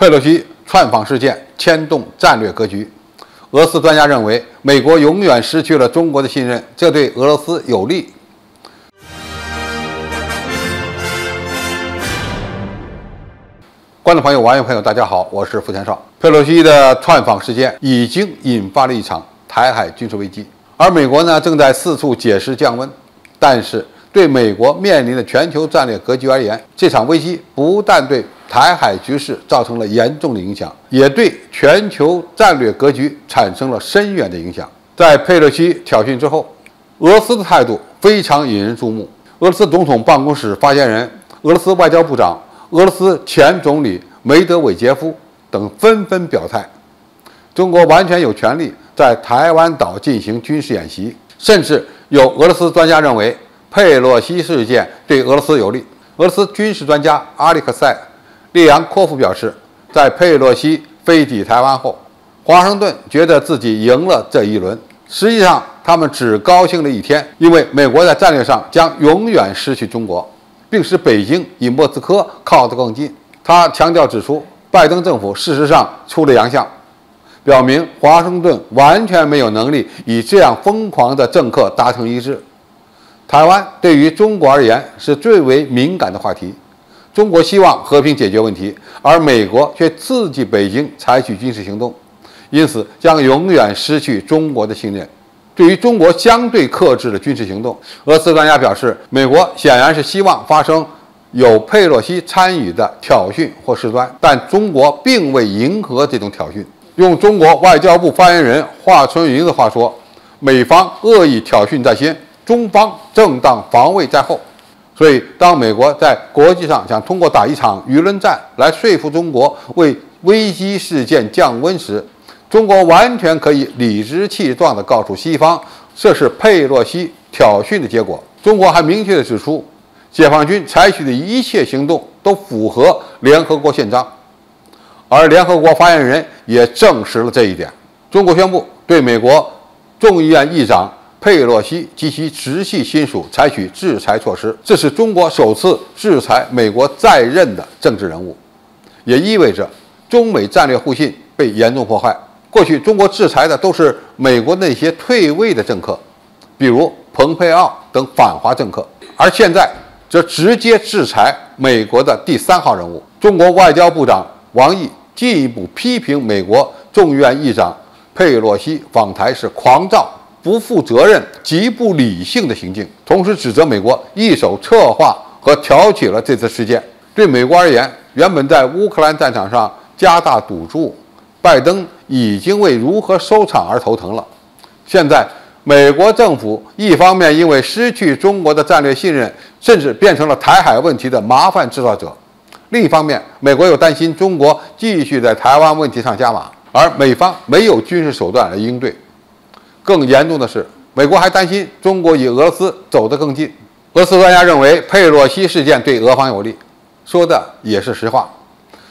佩洛西窜访事件牵动战略格局。俄罗斯专家认为，美国永远失去了中国的信任，这对俄罗斯有利。观众朋友、网友朋友，大家好，我是付天少。佩洛西的窜访事件已经引发了一场台海军事危机，而美国呢正在四处解释降温。但是，对美国面临的全球战略格局而言，这场危机不但对台海局势造成了严重的影响，也对全球战略格局产生了深远的影响。在佩洛西挑衅之后，俄罗斯的态度非常引人注目。俄罗斯总统办公室发言人、俄罗斯外交部长、俄罗斯前总理梅德韦杰夫等纷纷表态，中国完全有权利在台湾岛进行军事演习，甚至有俄罗斯专家认为佩洛西事件对俄罗斯有利。俄罗斯军事专家阿列克塞·列扬科夫表示，在佩洛西飞抵台湾后，华盛顿觉得自己赢了这一轮。实际上，他们只高兴了一天，因为美国在战略上将永远失去中国，并使北京与莫斯科靠得更近。他强调指出，拜登政府事实上出了洋相，表明华盛顿完全没有能力与这样疯狂的政客达成一致。台湾对于中国而言是最为敏感的话题，中国希望和平解决问题，而美国却刺激北京采取军事行动，因此将永远失去中国的信任。对于中国相对克制的军事行动，俄罗斯专家表示，美国显然是希望发生有佩洛西参与的挑衅或事端，但中国并未迎合这种挑衅。用中国外交部发言人华春莹的话说，美方恶意挑衅在先，中方正当防卫在后。所以，当美国在国际上想通过打一场舆论战来说服中国为危机事件降温时，中国完全可以理直气壮地告诉西方，这是佩洛西挑衅的结果。中国还明确地指出，解放军采取的一切行动都符合联合国宪章，而联合国发言人也证实了这一点。中国宣布对美国众议院议长佩洛西及其直系亲属采取制裁措施，这是中国首次制裁美国在任的政治人物，也意味着中美战略互信被严重破坏。过去中国制裁的都是美国那些退位的政客，比如蓬佩奥等反华政客，而现在则直接制裁美国的第3号人物。中国外交部长王毅进一步批评美国众议院议长佩洛西访台是狂躁、不负责任、极不理性的行径，同时指责美国一手策划和挑起了这次事件。对美国而言，原本在乌克兰战场上加大赌注，拜登已经为如何收场而头疼了。现在，美国政府一方面因为失去中国的战略信任，甚至变成了台海问题的麻烦制造者；另一方面，美国又担心中国继续在台湾问题上加码，而美方没有军事手段来应对。更严重的是，美国还担心中国与俄罗斯走得更近。俄罗斯专家认为，佩洛西事件对俄方有利，说的也是实话。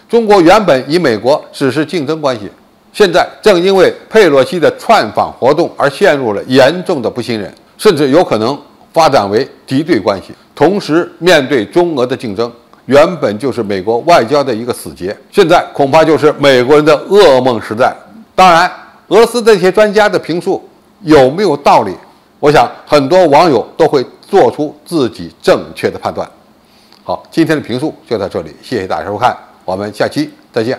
中国原本与美国只是竞争关系，现在正因为佩洛西的窜访活动而陷入了严重的不信任，甚至有可能发展为敌对关系。同时，面对中俄的竞争，原本就是美国外交的一个死结，现在恐怕就是美国人的噩梦时代。当然，俄罗斯这些专家的评述有没有道理，我想很多网友都会做出自己正确的判断。好，今天的评述就到这里，谢谢大家收看，我们下期再见。